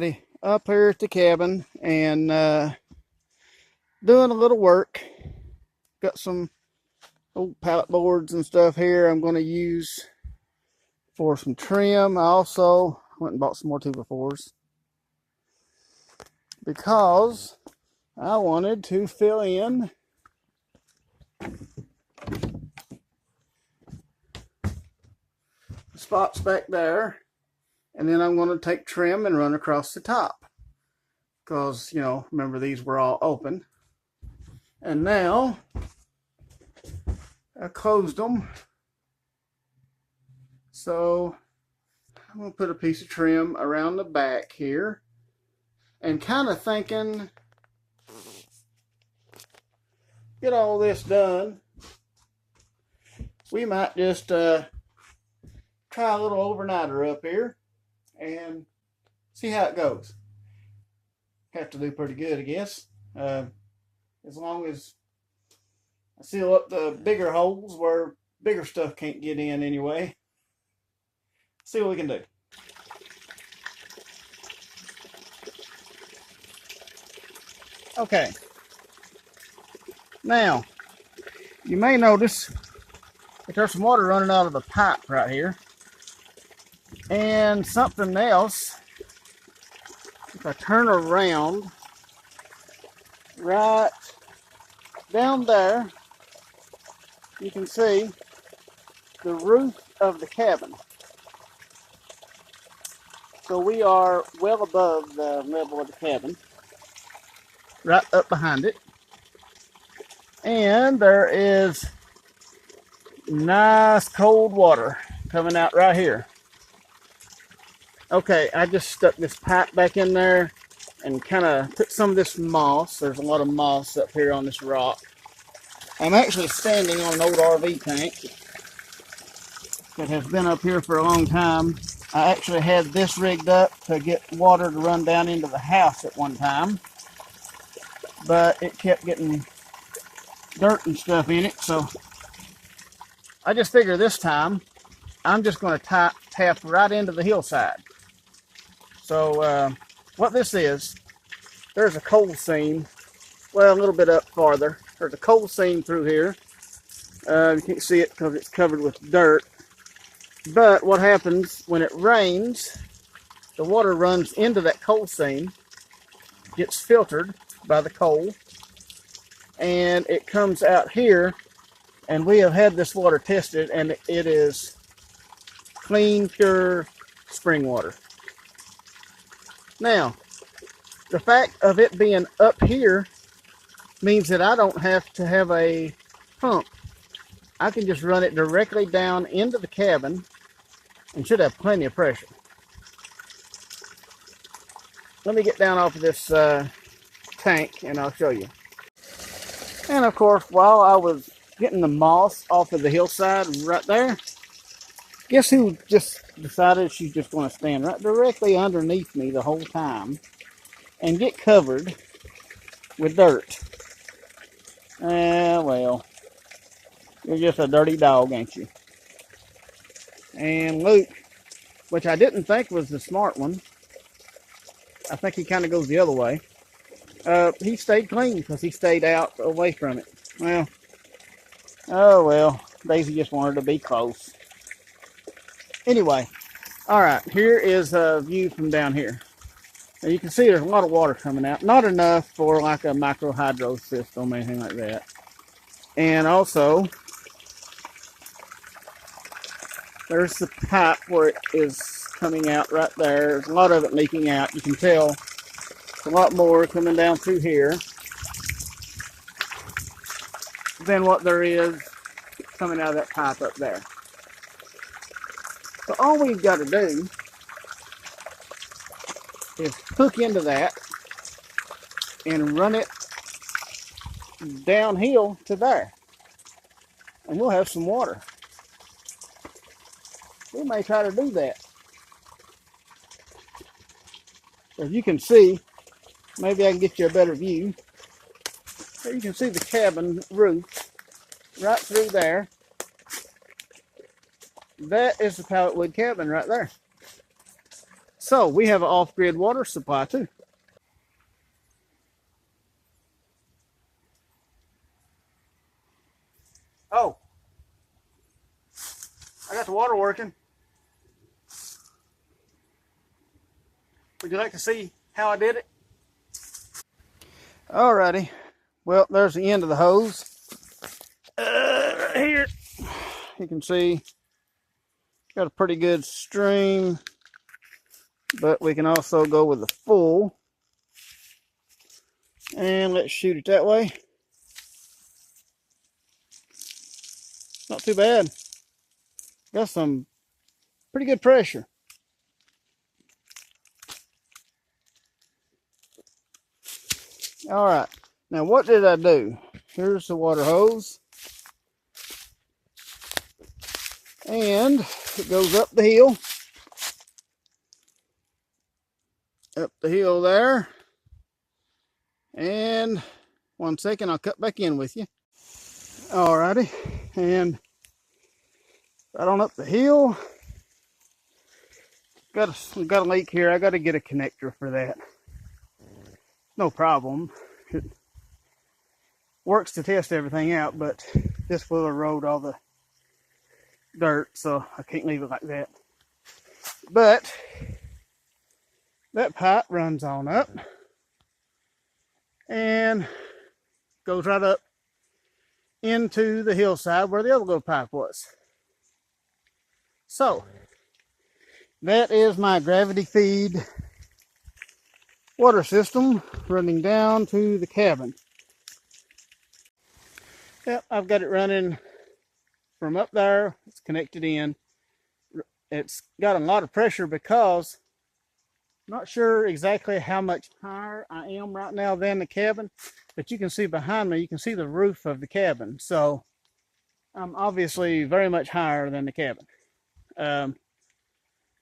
everybody, up here at the cabin and doing a little work. Got some old pallet boards and stuff here I'm going to use for some trim. I also went and bought some more 2x4s because I wanted to fill in the spots back there, and then I'm going to take trim and run across the top because, you know, remember these were all open. And now I closed them, so I'm going to put a piece of trim around the back here, and kind of thinking, get all this done, we might just try a little overnighter up here and see how it goes. Have to do pretty good, I guess, as long as I seal up the bigger holes where bigger stuff can't get in anyway. See what we can do. Okay. Now, you may notice that there's some water running out of the pipe right here. And something else, if I turn around, right down there, you can see the roof of the cabin. So we are well above the level of the cabin, right up behind it. And there is nice cold water coming out right here. Okay, I just stuck this pipe back in there and kind of put some of this moss. There's a lot of moss up here on this rock. I'm actually standing on an old RV tank that has been up here for a long time. I actually had this rigged up to get water to run down into the house at one time, but it kept getting dirt and stuff in it, so I just figured this time I'm just going to tap right into the hillside. So what this is, there's a coal seam, well, a little bit up farther. There's a coal seam through here. You can't see it because it's covered with dirt. But what happens when it rains, the water runs into that coal seam, gets filtered by the coal, and it comes out here. And we have had this water tested, and it is clean, pure spring water. Now, the fact of it being up here means that I don't have to have a pump. I can just run it directly down into the cabin and should have plenty of pressure. Let me get down off of this tank and I'll show you. And of course, while I was getting the moss off of the hillside right there, guess who just decided she's just going to stand right directly underneath me the whole time and get covered with dirt? Well, you're just a dirty dog, ain't you? And Luke, which I didn't think was the smart one, I think he kind of goes the other way. He stayed clean because he stayed out away from it. Well, oh well, Daisy just wanted to be close. Anyway, alright, here is a view from down here. Now you can see there's a lot of water coming out. Not enough for like a micro hydro system or anything like that. And also, there's the pipe where it is coming out right there. There's a lot of it leaking out. You can tell there's a lot more coming down through here than what there is coming out of that pipe up there. So all we've got to do is hook into that and run it downhill to there, and we'll have some water. We may try to do that. As you can see, maybe I can get you a better view. There you can see the cabin roof right through there. That is the pallet wood cabin right there. So we have an off-grid water supply too. Oh, I got the water working. Would you like to see how I did it? Alrighty. Well, there's the end of the hose. Right here, you can see got a pretty good stream, but we can also go with the full. And let's shoot it that way. Not too bad. Got some pretty good pressure. All right. Now what did I do? Here's the water hose. And it goes up the hill. Up the hill there. And 1 second, I'll cut back in with you. Alrighty. And right on up the hill. We got a leak here. I got to get a connector for that. No problem. It works to test everything out, but this will erode all the dirt, so I can't leave it like that. But that pipe runs on up and goes right up into the hillside where the other little pipe was. So that is my gravity feed water system running down to the cabin. Yep, I've got it running from up there. It's connected in. It's got a lot of pressure because I'm not sure exactly how much higher I am right now than the cabin, but you can see behind me, you can see the roof of the cabin. So I'm obviously very much higher than the cabin.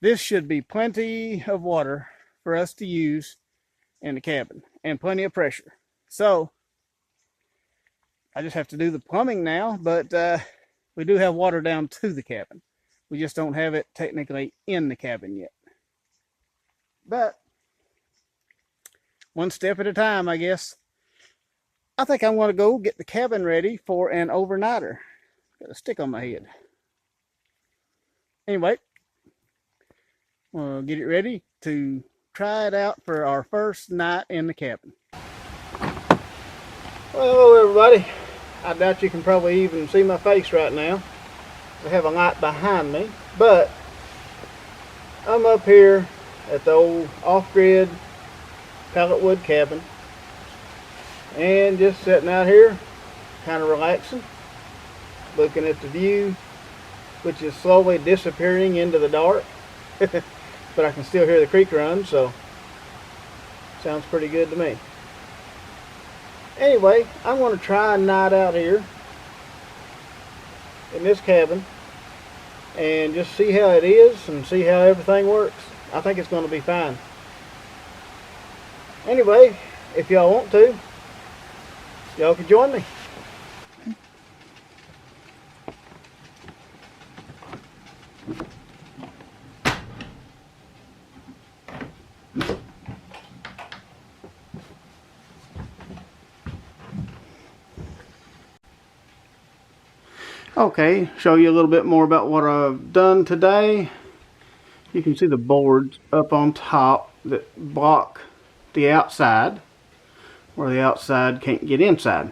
This should be plenty of water for us to use in the cabin and plenty of pressure. So I just have to do the plumbing now, but we do have water down to the cabin. We just don't have it technically in the cabin yet. But one step at a time, I guess. I think I'm going to go get the cabin ready for an overnighter. Got a stick on my head. Anyway, we'll get it ready to try it out for our first night in the cabin. Well, hello everybody. I doubt you can probably even see my face right now. I have a light behind me, but I'm up here at the old off-grid pallet wood cabin and just sitting out here kind of relaxing, looking at the view, which is slowly disappearing into the dark. But I can still hear the creek run, so sounds pretty good to me. Anyway, I'm going to try a night out here in this cabin and just see how it is and see how everything works. I think it's going to be fine. Anyway, if y'all want to, y'all can join me. Okay, show you a little bit more about what I've done today. You can see the boards up on top that block the outside, where the outside can't get inside.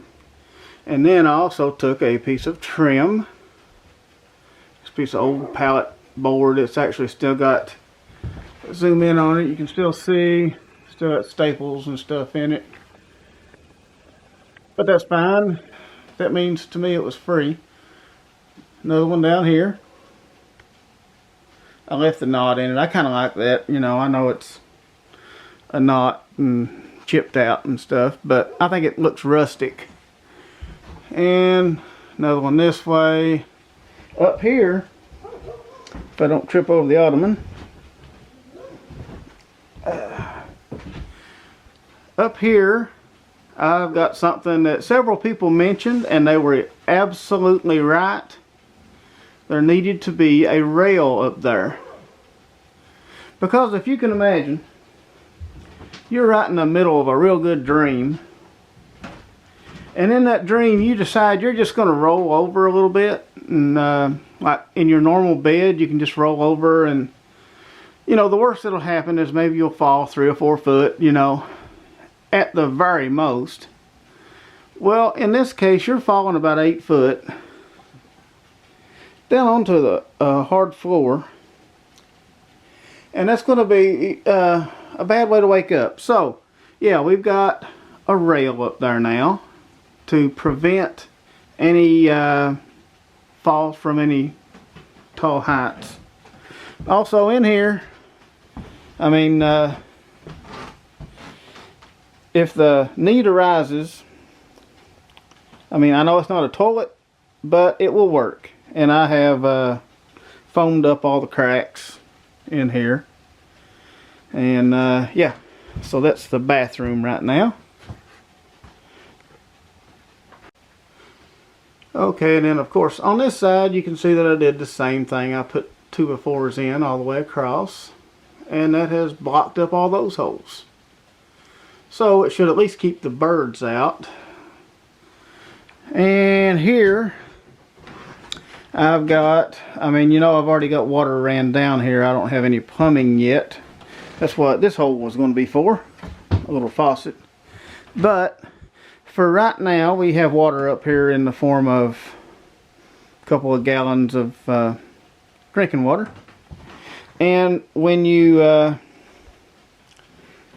And then I also took a piece of trim, this piece of old pallet board. It's actually still got, zoom in on it, you can still see, still got staples and stuff in it. But that's fine. That means to me it was free. Another one down here. I left the knot in it. I kind of like that. You know, I know it's a knot and chipped out and stuff, but I think it looks rustic. And another one this way. Up here, if I don't trip over the ottoman. Up here, I've got something that several people mentioned, and they were absolutely right. There needed to be a rail up there, Because if you can imagine, you're right in the middle of a real good dream, and in that dream you decide you're just going to roll over a little bit, and like in your normal bed you can just roll over, and you know, the worst that'll happen is maybe you'll fall 3 or 4 foot, you know, at the very most. Well, in this case you're falling about 8 foot down onto the hard floor, and that's going to be a bad way to wake up. So yeah, we've got a rail up there now to prevent any falls from any tall heights. Also in here, I mean, if the need arises, I mean, I know it's not a toilet, but it will work. And I have foamed up all the cracks in here. And yeah, so that's the bathroom right now. Okay, and then of course on this side you can see that I did the same thing. I put 2x4s in all the way across, and that has blocked up all those holes. So it should at least keep the birds out. And here I've got, I mean, you know, I've already got water ran down here. I don't have any plumbing yet. That's what this hole was going to be for, a little faucet. But for right now, we have water up here in the form of a couple of gallons of drinking water. And when you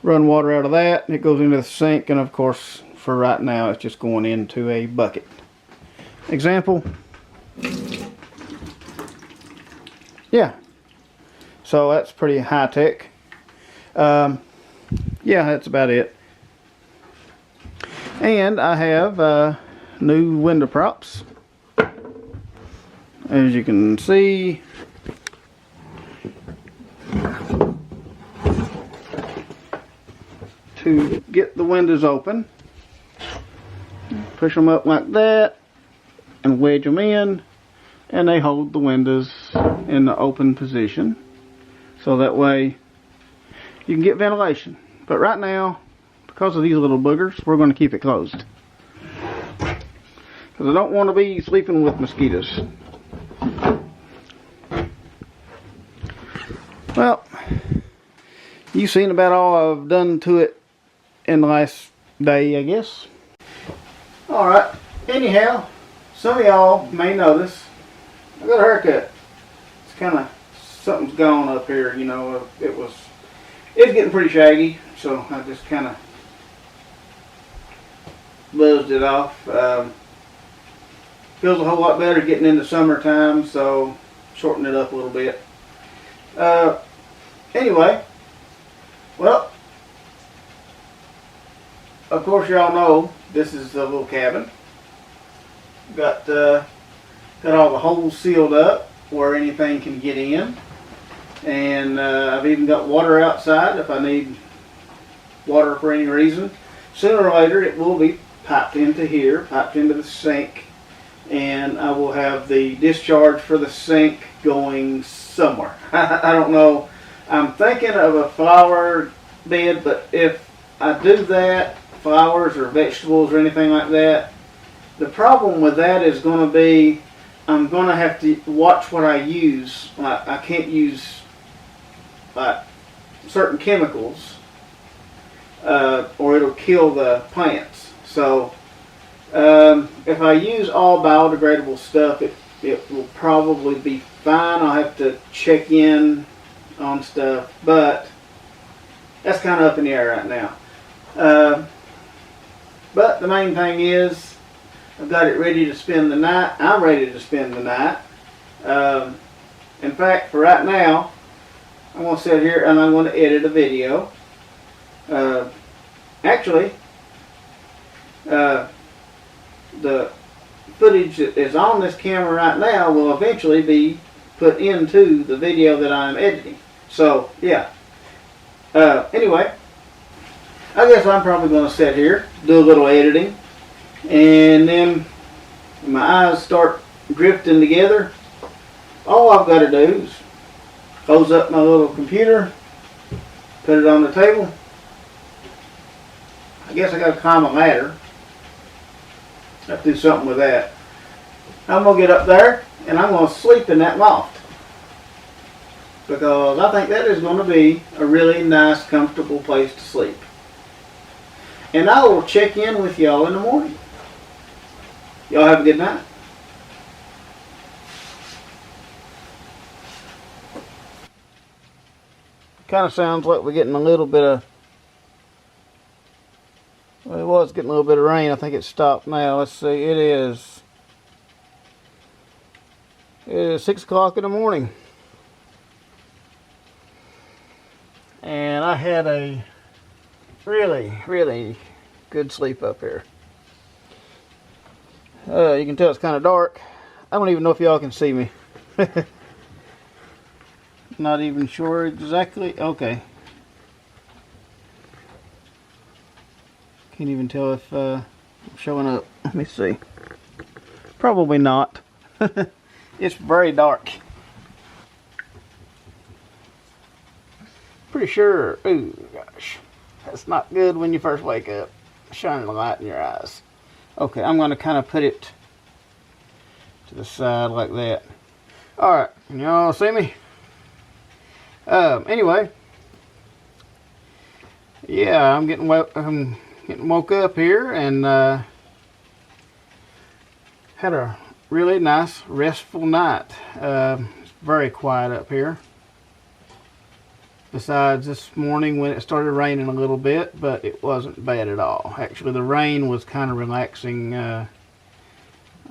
run water out of that, it goes into the sink, and of course for right now it's just going into a bucket. Example. Yeah, so that's pretty high tech. Yeah, that's about it. And I have new window props, as you can see. To get the windows open, push them up like that and wedge them in, and they hold the windows in the open position, so that way you can get ventilation. But right now, because of these little boogers, we're going to keep it closed, because I don't want to be sleeping with mosquitoes. Well, you've seen about all I've done to it in the last day, I guess. Alright, anyhow, some of y'all may notice I got a haircut. It's kind of, something's gone up here, you know. It's getting pretty shaggy, so I just kind of buzzed it off. Feels a whole lot better getting into summertime, so shorten it up a little bit. Anyway, well, of course y'all know this is the little cabin. Got all the holes sealed up where anything can get in, and I've even got water outside if I need water for any reason. Sooner or later it will be piped into here, piped into the sink, and I will have the discharge for the sink going somewhere. I don't know. I'm thinking of a flower bed, but if I do that, flowers or vegetables or anything like that, the problem with that is going to be I'm going to have to watch what I use. I can't use certain chemicals or it'll kill the plants. So if I use all biodegradable stuff, it will probably be fine. I'll have to check in on stuff, but that's kind of up in the air right now. But the main thing is I've got it ready to spend the night. I'm ready to spend the night. In fact, for right now, I'm going to sit here and I'm going to edit a video. Actually, the footage that is on this camera right now will eventually be put into the video that I'm editing. So, yeah. Anyway, I guess I'm probably going to sit here, do a little editing, and then when my eyes start drifting together, all I've got to do is close up my little computer, Put it on the table. I guess I gotta climb a ladder. Have to do something with that. I'm gonna get up there and I'm gonna sleep in that loft, because I think that is gonna be a really nice, comfortable place to sleep. And I will check in with y'all in the morning. Y'all have a good night. Kind of sounds like we're getting a little bit of, well, it was getting a little bit of rain. I think it stopped now. Let's see. It is 6 o'clock in the morning. And I had a really, really good sleep up here. You can tell it's kind of dark. I don't even know if y'all can see me. Not even sure exactly. Okay. Can't even tell if I'm showing up. Let me see. Probably not. It's very dark. Pretty sure. Ooh, gosh. That's not good when you first wake up. Shining a light in your eyes. Okay, I'm going to kind of put it to the side like that. Alright, can y'all see me? Anyway. Yeah, I'm getting woke up here and had a really nice, restful night. It's very quiet up here. Besides this morning when it started raining a little bit, but it wasn't bad at all. Actually, the rain was kind of relaxing. I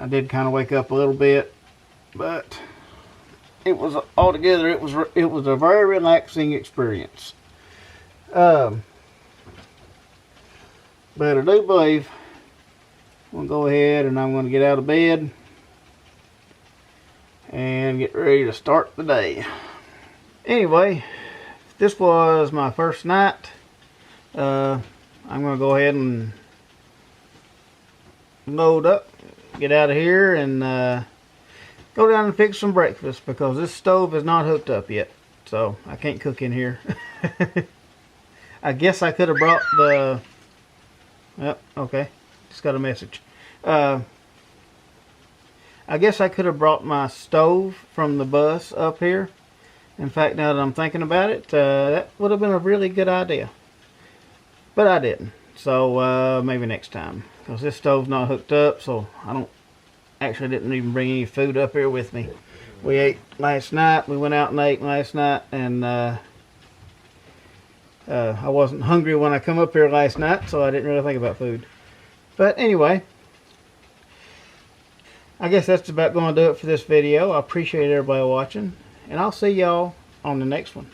did kind of wake up a little bit, but it was altogether it was a very relaxing experience. But I do believe I'm gonna go ahead and I'm gonna get out of bed and get ready to start the day. Anyway, this was my first night. I'm gonna go ahead and load up, get out of here, and go down and fix some breakfast, because this stove is not hooked up yet, so I can't cook in here. I guess I could have brought the... Yep, okay, just got a message. I guess I could have brought my stove from the bus up here. In fact, now that I'm thinking about it, that would have been a really good idea. But I didn't. So maybe next time. Because this stove's not hooked up, so I didn't even bring any food up here with me. We ate last night. We went out and ate last night. And I wasn't hungry when I come up here last night, so I didn't really think about food. But anyway, I guess that's about going to do it for this video. I appreciate everybody watching. And I'll see y'all on the next one.